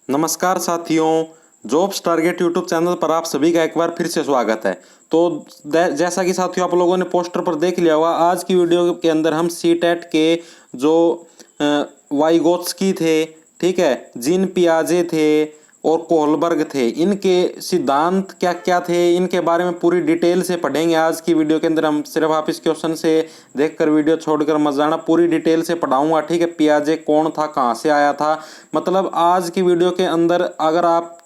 नमस्कार साथियों, jobs target YouTube channel पर आप सभी का एक बार फिर से स्वागत है। तो जैसा कि साथियों आप लोगों ने पोस्टर पर देख लिया होगा, आज की वीडियो के अंदर हम सीटेट के जो वाइगोत्स्की थे, ठीक है, जीन पियाजे थे और कोहलबर्ग थे, इनके सिद्धांत क्या क्या थे, इनके बारे में पूरी डिटेल से पढ़ेंगे आज की वीडियो के अंदर। हम सिर्फ आप इस क्वेश्चन से देखकर वीडियो छोड़कर मत जाना, पूरी डिटेल से पढ़ाऊंगा, ठीक है। पियाजे कौन था, कहाँ से आया था, मतलब आज की वीडियो के अंदर अगर आप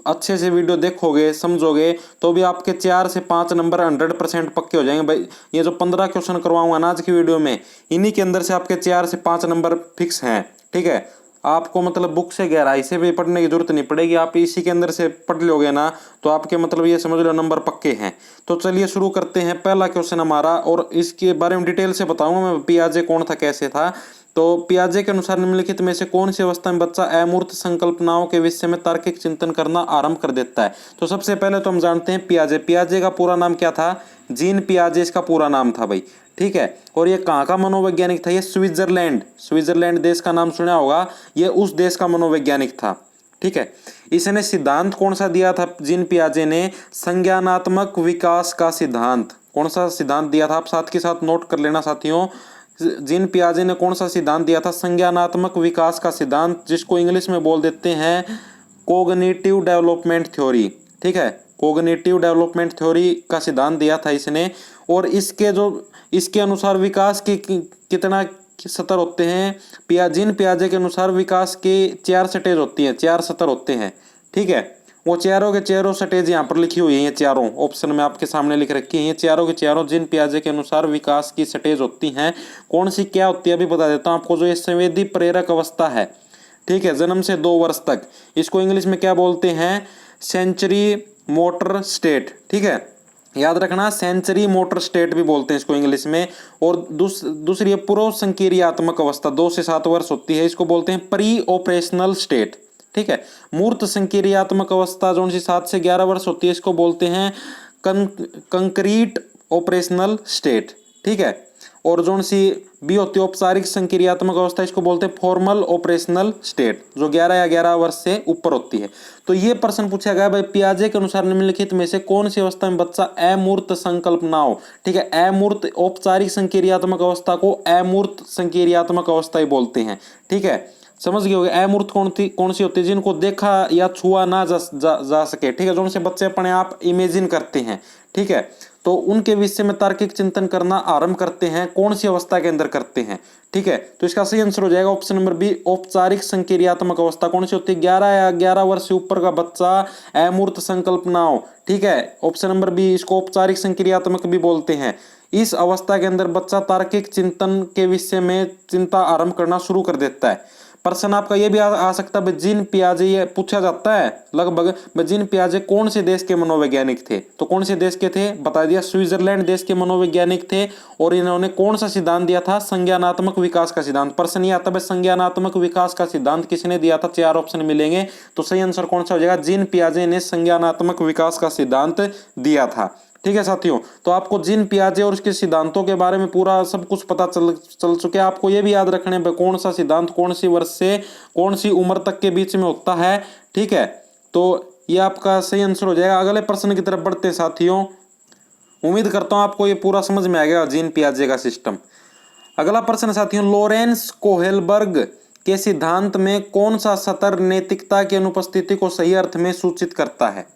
अच्छे से वीडियो देखोगे, समझोगे, तो भी आपके 4 से 5 नंबर 100% पक्के हो जाएंगे भाई। ये जो 15 क्वेश्चन करवाऊंगा ना आज की वीडियो में, इन्हीं के अंदर से आपके 4 से 5 नंबर फिक्स हैं, ठीक है। आपको मतलब बुक से गहराई से भी पढ़ने की जरूरत नहीं पड़ेगी, आप इसी के अंदर से पढ़ लोगे ना तो आपके मतलब ये समझ लो नंबर पक्के हैं। तो चलिए शुरू करते हैं। पहला क्वेश्चन हमारा, और इसके बारे में डिटेल से बताऊंगा मैं, पियाजे कौन था, कैसे था। तो पियाजे के अनुसार निम्नलिखित में से कौन सी अवस्था में बच्चा अमूर्त संकल्पनाओं के विषय में तार्किक चिंतन करना आरंभ कर देता है। तो सबसे पहले तो हम जानते हैं पियाजे का पूरा नाम क्या था। जीन पियाजे इसका पूरा नाम था भाई, ठीक है। और ये कहाँ का मनोवैज्ञानिक था, ये स्विट्जरलैंड देश का नाम सुना होगा, ये उस देश का मनोवैज्ञानिक था, ठीक है। इसने सिद्धांत कौन सा दिया था जीन पियाजे ने, संज्ञानात्मक विकास का सिद्धांत। कौन सा सिद्धांत दिया था, आप साथ के साथ नोट कर लेना साथियों। जीन पियाजे ने कौन सा सिद्धांत दिया था, संज्ञानात्मक विकास का सिद्धांत, जिसको इंग्लिश में बोल देते हैं कोग्निटिव डेवलपमेंट थ्योरी, ठीक है। कोग्निटिव डेवलपमेंट थ्योरी का सिद्धांत दिया था इसने। और इसके अनुसार विकास के कितना स्तर होते हैं, जीन पियाजे के अनुसार विकास के 4 स्टेज होती हैं, 4 स्तर होते हैं, ठीक है। वो चारों के चारों स्टेज यहाँ पर लिखी हुई है, ये चारों ऑप्शन में आपके सामने लिख रखी है, ये चारों के चारों जीन पियाजे के अनुसार विकास की स्टेज होती हैं। कौन सी क्या होती है अभी बता देता हूँ आपको। जो ये संवेदी प्रेरक अवस्था है, ठीक है, जन्म से 2 वर्ष तक, इसको इंग्लिश में क्या बोलते हैं, सेंचुरी मोटर स्टेट, ठीक है, याद रखना, सेंचुरी मोटर स्टेट भी बोलते हैं इसको इंग्लिश में। और दूसरी पूर्व संक्रियात्मक अवस्था 2 से 7 वर्ष होती है, इसको बोलते हैं प्री ऑपरेशनल स्टेट, ठीक है। मूर्त संक्रियात्मक अवस्था जो 7 से 11 वर्ष होती है, इसको बोलते हैं कंक्रीट ऑपरेशनल स्टेट, ठीक है। और जो बी होती है औपचारिक संक्रियात्मक अवस्था, इसको बोलते हैं फॉर्मल ऑपरेशनल स्टेट, जो 11 या 11 वर्ष से ऊपर होती है। तो ये प्रश्न पूछा गया भाई, पियाजे के अनुसार निम्नलिखित में से कौन सी अवस्था में बच्चा अमूर्त संकल्पनाओं, ठीक है, अमूर्त औपचारिक संक्रियात्मक अवस्था को अमूर्त संक्रियात्मक अवस्था ही बोलते हैं, ठीक है। समझ गए होंगे। अमूर्त कौन सी होती है, जिनको देखा या छुआ ना जा सके, ठीक है, जो उनसे बच्चे अपने आप इमेजिन करते हैं, ठीक है। तो उनके विषय में तार्किक चिंतन करना आरंभ करते हैं, कौन सी अवस्था के अंदर करते हैं, ठीक है। तो इसका सही आंसर हो जाएगा ऑप्शन नंबर बी, औपचारिक संक्रियात्मक अवस्था। कौन सी होती है, 11 या 11 वर्ष से ऊपर का बच्चा अमूर्त संकल्पनाओं, ठीक है, ऑप्शन नंबर बी, इसको औपचारिक संक्रियात्मक भी बोलते हैं। इस अवस्था के अंदर बच्चा तार्किक चिंतन के विषय में चिंता आरंभ करना शुरू कर देता है। प्रश्न आपका ये भी आ सकता है, जीन पियाजे, ये पूछा जाता है लगभग, जीन पियाजे कौन से देश के मनोवैज्ञानिक थे। तो कौन से देश के थे, बता दिया, स्विट्जरलैंड देश के मनोवैज्ञानिक थे। और इन्होंने कौन सा सिद्धांत दिया था, संज्ञानात्मक विकास का सिद्धांत। प्रश्न ये आता है संज्ञानात्मक विकास का सिद्धांत किसने दिया था, 4 ऑप्शन मिलेंगे। तो सही आंसर कौन सा हो जाएगा, जीन पियाजे ने संज्ञानात्मक विकास का सिद्धांत दिया था, ठीक है साथियों। तो आपको जीन पियाजे और उसके सिद्धांतों के बारे में पूरा सब कुछ पता चल चुके हैं। आपको ये भी याद रखने पे कौन सा सिद्धांत कौन सी वर्ष से कौन सी उम्र तक के बीच में होता है, ठीक है। तो ये आपका सही आंसर हो जाएगा। अगले प्रश्न की तरफ बढ़ते हैं साथियों। उम्मीद करता हूं आपको ये पूरा समझ में आ गया जीन पियाजे का सिस्टम। अगला प्रश्न साथियों, लोरेंस कोहेलबर्ग के सिद्धांत में कौन सा स्तर नैतिकता की अनुपस्थिति को सही अर्थ में सूचित करता है।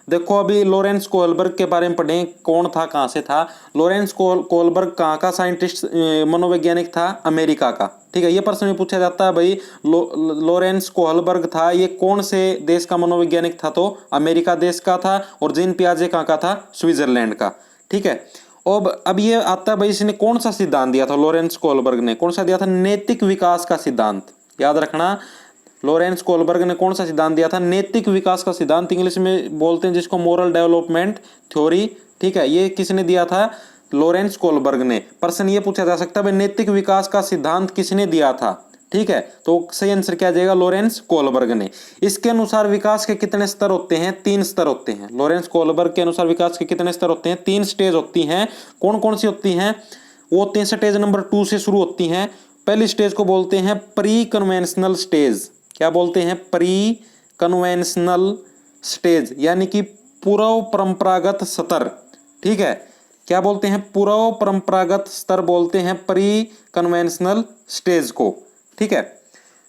देखो अभी लोरेंस कोहलबर्ग के बारे में पढ़ें, कौन था, कहाँ से था। लोरेंस कोहलबर्ग कहाँ का साइंटिस्ट, मनोवैज्ञानिक था, अमेरिका का, ठीक है। ये प्रश्न में पूछा जाता है भाई, लोरेंस कोहलबर्ग था, ये कौन से देश का मनोवैज्ञानिक था, तो अमेरिका देश का था। और जीन पियाजे कहाँ का था, स्विट्जरलैंड का, ठीक है। अब ये आता है भाई, इसने कौन सा सिद्धांत दिया था, लोरेंस कोहलबर्ग ने कौन सा दिया था, नैतिक विकास का सिद्धांत। याद रखना, लोरेंस कोहलबर्ग ने कौन सा सिद्धांत दिया था, नैतिक विकास का सिद्धांत, इंग्लिश में बोलते हैं जिसको मोरल डेवलपमेंट थ्योरी, ठीक है। ये किसने दिया था, लोरेंस कोहलबर्ग ने। प्रश्न ये पूछा जा सकता है नैतिक विकास का सिद्धांत किसने दिया था, ठीक है। तो सही आंसर क्या जाएगा, लोरेंस कोहलबर्ग ने। इसके अनुसार विकास के कितने स्तर होते हैं, 3 स्तर होते हैं। लोरेंस कोहलबर्ग के अनुसार विकास के कितने स्तर होते हैं, 3 स्टेज होती हैं। कौन कौन सी होती हैं, वो 3 स्टेज नंबर 2 से शुरू होती हैं। पहली स्टेज को बोलते हैं प्री कन्वेंशनल स्टेज, क्या बोलते हैं, प्री कन्वेंशनल स्टेज, यानी कि पूर्व परंपरागत स्तर। ठीक है, क्या बोलते हैं, पूर्व परंपरागत स्तर बोलते हैं प्री कन्वेंशनल स्टेज को। ठीक है,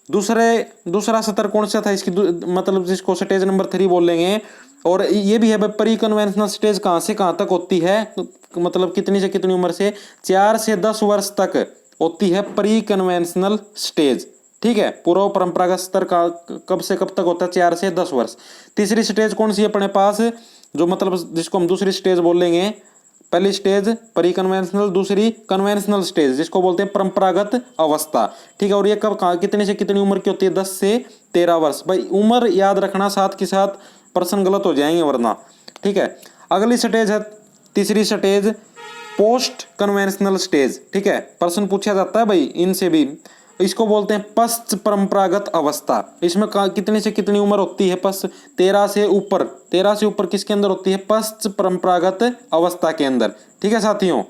दूसरा स्तर कौन सा था इसकी, मतलब जिसको स्टेज नंबर 3 बोलेंगे। और ये भी है भाई, प्री कन्वेंशनल स्टेज कहाँ से कहाँ तक होती है, मतलब कितनी से कितनी उम्र से, 4 से 10 वर्ष तक होती है प्री कन्वेंशनल स्टेज। ठीक है, पूर्व परंपरागत स्तर का कब से कब तक होता है, 4 से 10 वर्ष। तीसरी स्टेज कौन सी है अपने पास, जो मतलब जिसको हम दूसरी स्टेज बोलेंगे, पहली स्टेज प्री कन्वेंशनल, दूसरी कन्वेंशनल स्टेज जिसको बोलते हैं परंपरागत अवस्था। ठीक है, और ये कब कितने से कितनी उम्र की होती है, 10 से 13 वर्ष। भाई उम्र याद रखना, साथ के साथ प्रश्न गलत हो जाएंगे वरना। ठीक है, अगली स्टेज है तीसरी स्टेज पोस्ट कन्वेंशनल स्टेज। ठीक है, प्रश्न पूछा जाता है भाई इनसे भी, इसको बोलते हैं पश्च परंपरागत अवस्था। इसमें कितनी से कितनी उम्र होती है, 13 से ऊपर, 13 से ऊपर किसके अंदर होती है, पश्च परंपरागत अवस्था के अंदर। ठीक है साथियों,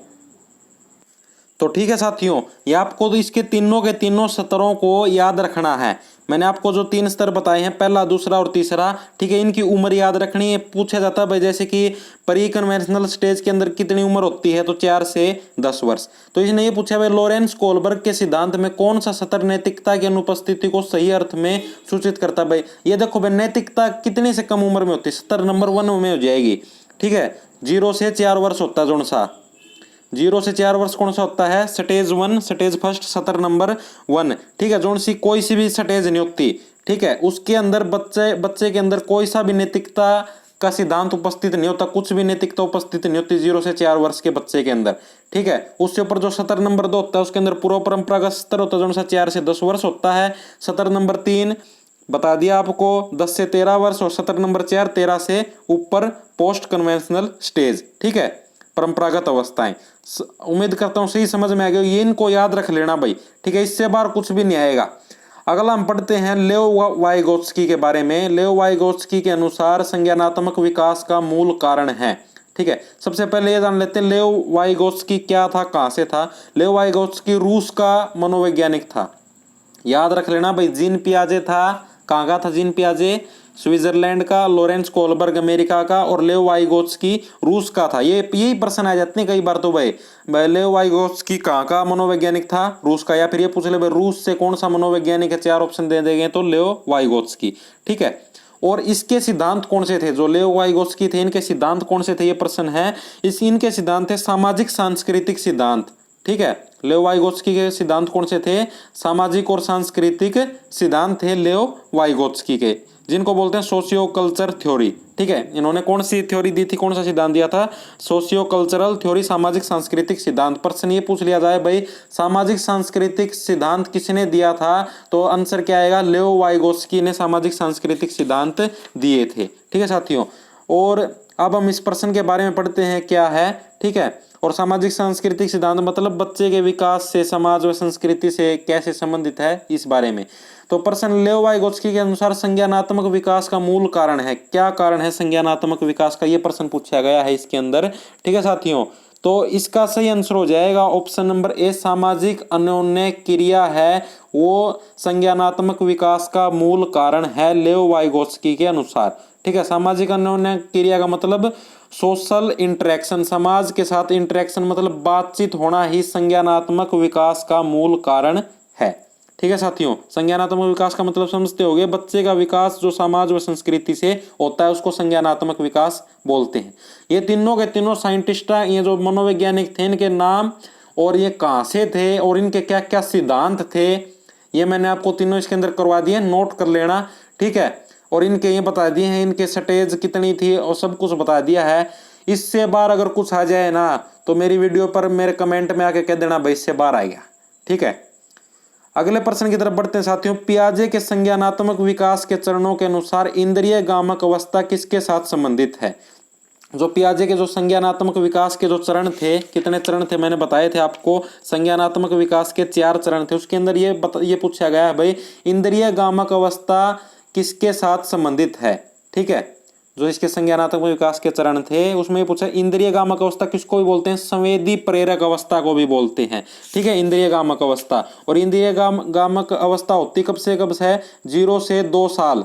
तो ठीक है साथियों, ये आपको तो इसके तीनों के तीनों स्तरों को याद रखना है। मैंने आपको जो 3 स्तर बताए हैं, पहला, दूसरा और तीसरा, ठीक है, इनकी उम्र याद रखनी है। पूछा जाता है भाई जैसे कि प्री कन्वेंशनल स्टेज के अंदर कितनी उम्र होती है, तो 4 से 10 वर्ष। तो इसने ये पूछा भाई लॉरेंस कोलबर्ग के सिद्धांत में कौन सा स्तर नैतिकता की अनुपस्थिति को सही अर्थ में सूचित करता है। भाई ये देखो भाई, नैतिकता कितने से कम उम्र में होती है, स्तर नंबर 1 में हो जाएगी। ठीक है, 0 से 4 वर्ष होता है जोन सा, 0 से 4 वर्ष कौन सा होता है, स्टेज 1, स्टेज फर्स्ट, स्तर नंबर 1। ठीक है, जोन सी कोई सी भी स्टेज नहीं होती। ठीक है, उसके अंदर बच्चे के अंदर कोई सा भी नैतिकता का सिद्धांत उपस्थित नहीं होता, कुछ भी नैतिकता उपस्थित नहीं होती 0 से 4 वर्ष के बच्चे के अंदर। ठीक है, उससे ऊपर जो स्तर नंबर 2 होता है उसके अंदर पूर्व परंपरागत स्तर होता है, जोन सा 4 से 10 वर्ष होता है। स्तर नंबर 3 बता दिया आपको, 10 से 13 वर्ष, और स्तर नंबर 4 13 से ऊपर पोस्ट कन्वेंशनल स्टेज। ठीक है, परंपरागत अवस्थाएं। उम्मीद करता हूं सही समझ में आ गया, ये इनको याद रख लेना भाई। ठीक है, इससे बाहर कुछ भी नहीं आएगा। अगला हम पढ़ते हैं लेओ वाइगोत्स्की के बारे में। लेओ वाइगोत्स्की के अनुसार संज्ञानात्मक विकास का मूल कारण है। ठीक है, सबसे पहले ये जान लेते हैं लेओ वाइगोत्स्की क्या था, कहां से था। लेओ वाइगोत्स्की रूस का मनोवैज्ञानिक था। याद रख लेना भाई, जीन पियाजे था, कहाँ का था जीन पियाजे, स्विट्जरलैंड का, लॉरेंस कोलबर्ग अमेरिका का, और लेओ वाइगोत्स्की रूस का था। ये यही प्रश्न आ जाते हैं कई बार तो भाई, लेओ वाइगोत्स्की कहाँ का मनोवैज्ञानिक था, रूस का। या फिर ये पूछ ले भाई रूस से कौन सा मनोवैज्ञानिक है, 4 ऑप्शन दे देंगे तो लेओ वाइगोत्स्की। ठीक है, और इसके सिद्धांत कौन से थे, जो लेओ वाइगोत्स्की थे इनके सिद्धांत कौन से थे, ये प्रश्न है। इनके सिद्धांत थे सामाजिक सांस्कृतिक सिद्धांत। ठीक है, लेओ वाइगोत्स्की के सिद्धांत कौन से थे, सामाजिक और सांस्कृतिक सिद्धांत थे लेओ वाइगोत्स्की के, जिनको बोलते हैं सोशियो कल्चर थ्योरी। ठीक है, इन्होंने कौन सी थ्योरी दी थी, कौन सा सिद्धांत दिया था, सोशियो कल्चरल थ्योरी, सामाजिक सांस्कृतिक सिद्धांत। प्रश्न ये पूछ लिया जाए भाई सामाजिक सांस्कृतिक सिद्धांत किसने दिया था, तो आंसर क्या आएगा, लेओ वाइगोत्स्की ने सामाजिक सांस्कृतिक सिद्धांत दिए थे। ठीक है साथियों, और अब हम इस प्रश्न के बारे में पढ़ते हैं क्या है। ठीक है, और सामाजिक सांस्कृतिक सिद्धांत मतलब बच्चे के विकास से समाज व संस्कृति से कैसे संबंधित है, इस बारे में। तो प्रश्न लेओ वाइगोत्स्की के अनुसार संज्ञानात्मक विकास का मूल कारण है, क्या कारण है संज्ञानात्मक विकास का, ये प्रश्न पूछा गया है इसके अंदर। ठीक है साथियों, तो इसका सही आंसर हो जाएगा ऑप्शन नंबर ए, सामाजिक अन्योन्य क्रिया है वो संज्ञानात्मक विकास का मूल कारण है लेओ वाइगोत्स्की के अनुसार। ठीक है, सामाजिक अन्योन्य क्रिया का मतलब सोशल इंटरेक्शन, समाज के साथ इंटरेक्शन मतलब बातचीत होना ही संज्ञानात्मक विकास का मूल कारण है। ठीक है साथियों, संज्ञानात्मक विकास का मतलब समझते होंगे, बच्चे का विकास जो समाज व संस्कृति से होता है उसको संज्ञानात्मक विकास बोलते हैं। ये तीनों के तीनों साइंटिस्ट, ये जो मनोवैज्ञानिक थे, इनके नाम और ये कहाँ से थे और इनके क्या क्या सिद्धांत थे, ये मैंने आपको तीनों इसके अंदर करवा दिए, नोट कर लेना। ठीक है, और इनके ये बता दिए हैं, इनके स्टेज कितनी थी और सब कुछ बता दिया है। इससे बाहर अगर कुछ आ जाए ना तो मेरी वीडियो पर मेरे कमेंट में आके कह देना भाई इससे बाहर आ गया। ठीक है, अगले प्रश्न की तरफ बढ़ते हैं साथियों। पियाजे के संज्ञानात्मक विकास के चरणों के अनुसार इंद्रिय गामक अवस्था किसके साथ संबंधित है। जो पियाजे के जो संज्ञानात्मक विकास के जो चरण थे, कितने चरण थे मैंने बताए थे आपको, संज्ञानात्मक विकास के 4 चरण थे। उसके अंदर ये पूछा गया है भाई इंद्रिय गामक अवस्था किसके साथ संबंधित है। ठीक है, जो इसके संज्ञानात्मक विकास के चरण थे उसमें पूछा इंद्रिय गामक अवस्था किसको भी बोलते हैं, संवेदी प्रेरक अवस्था को भी बोलते हैं। ठीक है, इंद्रिय गामक अवस्था। और इंद्रिय गामक अवस्था होती कब से कब है, 0 से 2 साल।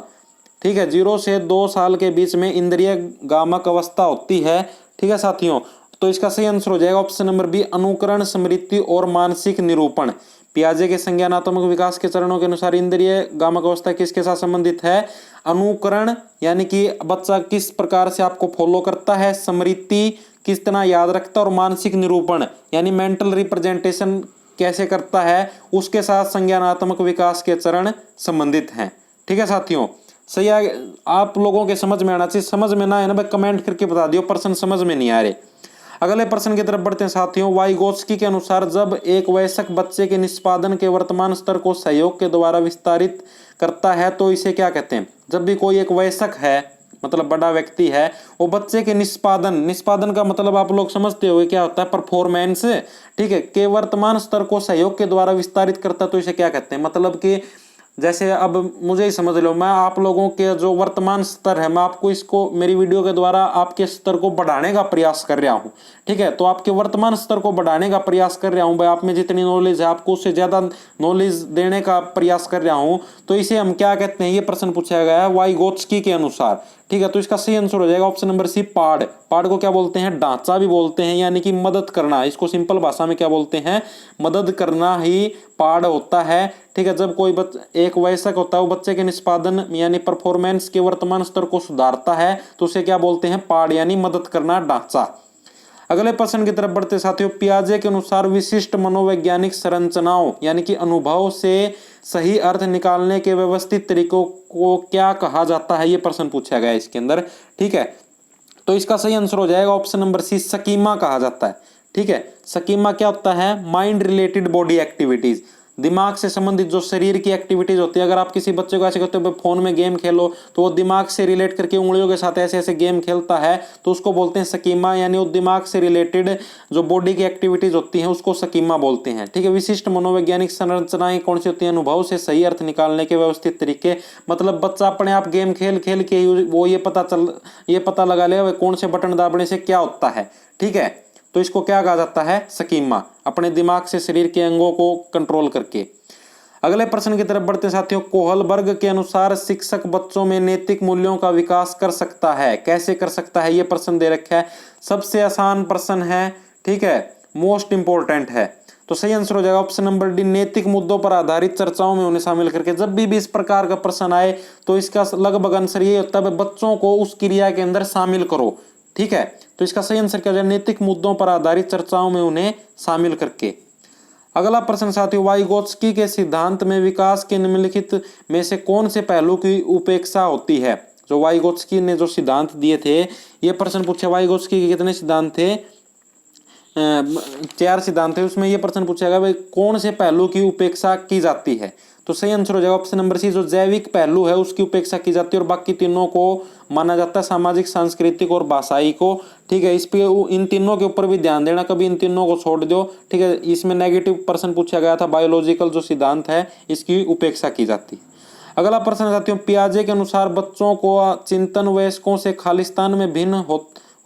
ठीक है, 0 से 2 साल के बीच में इंद्रिय गामक अवस्था होती है। ठीक है साथियों, तो इसका सही आंसर हो जाएगा ऑप्शन नंबर बी, अनुकरण, स्मृति और मानसिक निरूपण। पियाजे के संज्ञानात्मक विकास के चरणों के अनुसार इंद्रिय गामक अवस्था किसके साथ संबंधित है, अनुकरण यानी कि बच्चा किस प्रकार से आपको फॉलो करता है, स्मृति कितना याद रखता है, और मानसिक निरूपण यानी मेंटल रिप्रेजेंटेशन कैसे करता है, उसके साथ संज्ञानात्मक विकास के चरण संबंधित हैं। ठीक है साथियों, सही आप लोगों के समझ में आना चाहिए, समझ में ना है ना भाई कमेंट करके बता दियो प्रश्न समझ में नहीं आ रहे। अगले प्रश्न की तरफ बढ़ते हैं साथियों। वाइगोत्स्की के अनुसार जब एक वयस्क बच्चे के निष्पादन के वर्तमान स्तर को सहयोग के द्वारा विस्तारित करता है तो इसे क्या कहते हैं। जब भी कोई एक वयस्क है मतलब बड़ा व्यक्ति है, वो बच्चे के निष्पादन का मतलब आप लोग समझते हो क्या होता है, परफॉर्मेंस। ठीक है, के वर्तमान स्तर को सहयोग के द्वारा विस्तारित करता तो इसे क्या कहते हैं, मतलब कि जैसे अब मुझे ही समझ लो, मैं आप लोगों के जो वर्तमान स्तर है मैं आपको इसको मेरी वीडियो के द्वारा आपके स्तर को बढ़ाने का प्रयास कर रहा हूं। ठीक है, तो आपके वर्तमान स्तर को बढ़ाने का प्रयास कर रहा हूं भाई, आप में जितनी नॉलेज है आपको उससे ज्यादा नॉलेज देने का प्रयास कर रहा हूं, तो इसे हम क्या कहते हैं, ये प्रश्न पूछा गया है वाइगोत्स्की के अनुसार। ठीक है, तो इसका सही आंसर हो जाएगा ऑप्शन नंबर सी, पाड़। पाड़ को क्या बोलते हैं, ढांचा भी बोलते हैं, यानी कि मदद करना। इसको सिंपल भाषा में क्या बोलते हैं, मदद करना ही पाड़ होता है। ठीक है, जब कोई एक वयस्क होता है वो बच्चे के निष्पादन यानी परफॉर्मेंस के वर्तमान स्तर को सुधारता है तो उसे क्या बोलते हैं, पाड़ यानी मदद करना, ढांचा। अगले प्रश्न की तरफ बढ़ते साथियों। पियाजे के अनुसार विशिष्ट मनोवैज्ञानिक संरचनाओं यानी कि अनुभव से सही अर्थ निकालने के व्यवस्थित तरीकों को क्या कहा जाता है, ये प्रश्न पूछा गया है इसके अंदर। ठीक है, तो इसका सही आंसर हो जाएगा ऑप्शन नंबर सी, स्कीमा कहा जाता है। ठीक है, स्कीमा क्या होता है, माइंड रिलेटेड बॉडी एक्टिविटीज, दिमाग से संबंधित जो शरीर की एक्टिविटीज होती है। अगर आप किसी बच्चे को ऐसे कहते हो फोन में गेम खेलो तो वो दिमाग से रिलेट करके उंगलियों के साथ ऐसे ऐसे गेम खेलता है तो उसको बोलते हैं स्कीमा, यानी वो दिमाग से रिलेटेड जो बॉडी की एक्टिविटीज होती हैं उसको स्कीमा बोलते हैं। ठीक है, विशिष्ट मनोवैज्ञानिक संरचनाएं कौन सी होती हैं, अनुभव से सही अर्थ निकालने के व्यवस्थित तरीके, मतलब बच्चा अपने आप गेम खेल खेल के वो ये पता लगा ले कौन से बटन दाबने से क्या होता है। ठीक है, तो इसको क्या कहा जाता है, स्कीमा, अपने दिमाग से शरीर के अंगों को कंट्रोल करके। अगले प्रश्न की तरफ बढ़ते साथियों। कोहलबर्ग के अनुसार शिक्षक बच्चों में नैतिक मूल्यों का विकास कर सकता है, कैसे कर सकता है, ये प्रश्न दे रखा है। सबसे आसान प्रश्न है, ठीक है, मोस्ट इंपोर्टेंट है, तो सही आंसर हो जाएगा ऑप्शन नंबर डी, नैतिक मुद्दों पर आधारित चर्चाओं में उन्हें शामिल करके। जब भी इस प्रकार का प्रश्न आए तो इसका लगभग आंसर ये होता है बच्चों को उस क्रिया के अंदर शामिल करो। ठीक है, तो इसका सही आंसर क्या हो जाएगा, नैतिक मुद्दों पर आधारित चर्चाओं में उन्हें शामिल करके। अगला प्रश्न साथियों। वाइगोत्स्की के सिद्धांत में विकास के निम्नलिखित में से कौन से पहलू की उपेक्षा होती है। जो वाइगोत्स्की ने जो सिद्धांत दिए थे, ये प्रश्न पूछे वाइगोत्स्की के कितने सिद्धांत थे, 4 सिद्धांत थे, उसमें ये प्रश्न पूछा गया भाई कौन से पहलू की उपेक्षा की जाती है, तो सही आंसर हो जाएगा ऑप्शन नंबर सी, जो जैविक पहलू है उसकी उपेक्षा की जाती है और बाकी तीनों को माना जाता है सामाजिक, सांस्कृतिक और भाषाई को। ठीक है, इस पे इन तीनों के ऊपर भी ध्यान देना, कभी इन तीनों को छोड़ दो। ठीक है, इसमें नेगेटिव प्रश्न पूछा गया था, बायोलॉजिकल जो सिद्धांत है इसकी उपेक्षा की जाती है। अगला प्रश्न साथियों। पियाजे के अनुसार बच्चों को चिंतन वयस्कों से खालिस्तान में भिन्न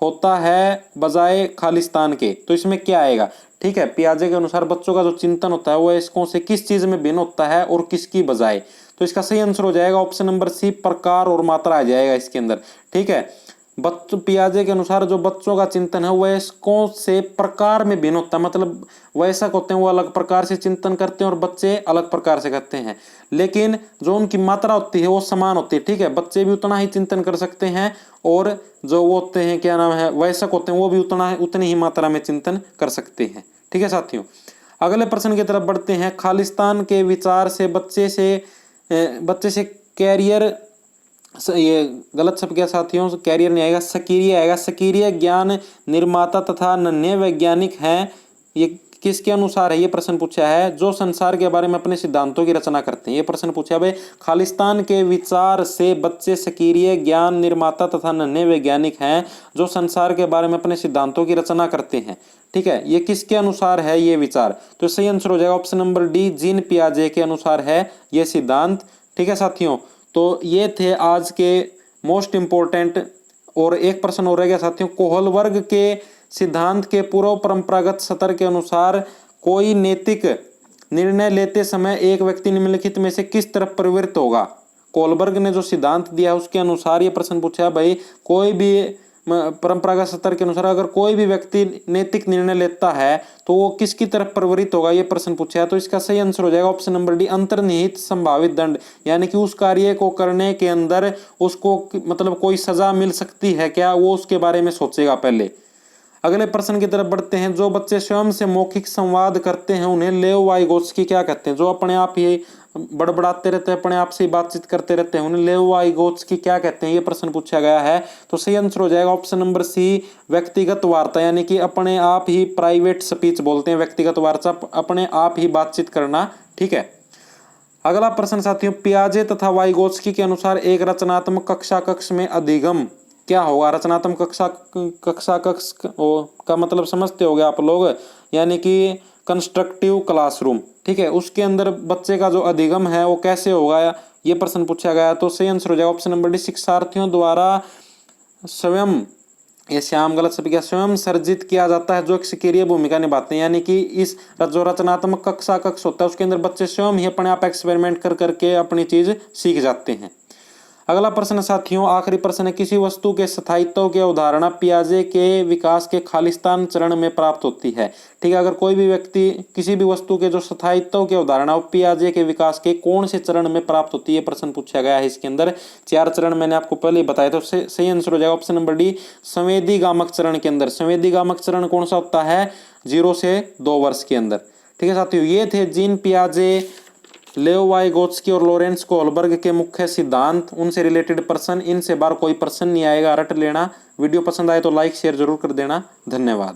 होता है बजाय खालिस्तान के, तो इसमें क्या आएगा। ठीक है, पियाजे के अनुसार बच्चों का जो चिंतन होता है वो वयस्कों से किस चीज में भिन्न होता है और किसकी बजाय, तो इसका सही आंसर हो जाएगा ऑप्शन नंबर सी, प्रकार और मात्रा आ जाएगा इसके अंदर। ठीक है, पियाजे के अनुसार जो बच्चों का चिंतन है वयस्कों से प्रकार में भिन्न होता है, मतलब वयस्क होते हैं वो अलग प्रकार से चिंतन करते हैं और बच्चे अलग प्रकार से करते हैं, लेकिन जो उनकी मात्रा होती है वो समान होती है। ठीक है, बच्चे भी उतना ही चिंतन कर सकते हैं और जो वो होते हैं क्या नाम है वयस्क होते हैं वो भी उतनी ही मात्रा में चिंतन कर सकते हैं। ठीक है साथियों, अगले प्रश्न की तरफ बढ़ते हैं। खालिस्तान के विचार से बच्चे से कैरियर, ये गलत शब्द क्या साथियों, कैरियर नहीं आएगा, सक्रिय आएगा। सक्रिय ज्ञान निर्माता तथा नन्हे वैज्ञानिक हैं, ये किसके अनुसार है, ये प्रश्न पूछा है, जो संसार के बारे में अपने सिद्धांतों की रचना करते हैं। ये प्रश्न पूछा है भाई, खालिस्तान के विचार से बच्चे सक्रिय ज्ञान निर्माता तथा नन्हे वैज्ञानिक हैं जो संसार के बारे में अपने सिद्धांतों की रचना करते हैं। ठीक है, ये किसके अनुसार है ये विचार, तो सही आंसर हो जाएगा ऑप्शन नंबर डी, जीन पियाजे के अनुसार है ये सिद्धांत। ठीक है साथियों, तो ये थे आज के मोस्ट इंपोर्टेंट और एक प्रश्न हो रह गया साथियों, कोहलबर्ग के सिद्धांत के पूर्व परंपरागत सत्र के अनुसार कोई नैतिक निर्णय लेते समय एक व्यक्ति निम्नलिखित में से किस तरफ प्रवृत्त होगा। कोहलबर्ग ने जो सिद्धांत दिया उसके अनुसार ये प्रश्न पूछा भाई, कोई भी परंपरागत सत्र के अनुसार अगर कोई भी व्यक्ति नैतिक निर्णय लेता है तो वो किसकी तरफ प्रवृत्त होगा, ये प्रश्न पूछा है। तो इसका सही आंसर हो जाएगा ऑप्शन नंबर डी, अंतर्निहित संभावित दंड, यानी कि उस कार्य को करने के अंदर उसको मतलब कोई सजा मिल सकती है क्या, वो उसके बारे में सोचेगा पहले। अगले प्रश्न की तरफ बढ़ते हैं, जो बच्चे स्वयं से मौखिक संवाद करते हैं उन्हें लेव वाइगोत्स्की क्या कहते हैं। जो अपने आप ही बड़बड़ाते रहते हैं, अपने आप से बातचीत करते रहते हैं, उन्हें लेव वाइगोत्स्की क्या कहते हैं, ये प्रश्न पूछा गया है। तो सही आंसर हो जाएगा ऑप्शन नंबर सी, व्यक्तिगत वार्ता, यानी कि अपने आप ही प्राइवेट स्पीच बोलते हैं, व्यक्तिगत वार्ता, अपने आप ही बातचीत करना। ठीक है, अगला प्रश्न साथियों, पियाजे तथा वाइगोत्स्की के अनुसार एक रचनात्मक कक्षा कक्ष में अधिगम क्या होगा। रचनात्मक कक्षा कक्ष का मतलब समझते होंगे आप लोग, यानी कि कंस्ट्रक्टिव क्लासरूम। ठीक है, उसके अंदर बच्चे का जो अधिगम है वो कैसे होगा, ये प्रश्न पूछा गया। तो सही आंसर हो जाएगा ऑप्शन नंबर डी, शिक्षार्थियों द्वारा स्वयं, ये श्याम गलत शब्द किया, स्वयं सर्जित किया जाता है जो एक सक्रिय भूमिका निभाते हैं, यानी कि इस जो रचनात्मक कक्षा कक्ष होता है उसके अंदर बच्चे स्वयं ही अपने आप एक्सपेरिमेंट कर करके अपनी चीज सीख जाते हैं। अगला प्रश्न साथियों, आखिरी प्रश्न है, किसी वस्तु के स्थायित्व की अवधारणा पियाजे के विकास के खालिस्तान चरण में प्राप्त होती है। ठीक है, अगर कोई भी व्यक्ति किसी भी वस्तु के जो स्थायित्व की अवधारणा वो पियाजे के विकास के कौन से चरण में प्राप्त होती है, प्रश्न पूछा गया है। इसके अंदर 4 चरण मैंने आपको पहले ही बताया, तो सही आंसर हो जाएगा ऑप्शन नंबर डी, संवेदीगामक चरण के अंदर। संवेदीगामक चरण कौन सा होता है, 0 से 2 वर्ष के अंदर। ठीक है साथियों, ये थे जीन पियाजे, लेव वाइगोत्स्की और लॉरेंस कोहलबर्ग के मुख्य सिद्धांत, उनसे रिलेटेड प्रश्न। इनसे बार कोई प्रश्न नहीं आएगा, रट लेना। वीडियो पसंद आए तो लाइक शेयर जरूर कर देना। धन्यवाद।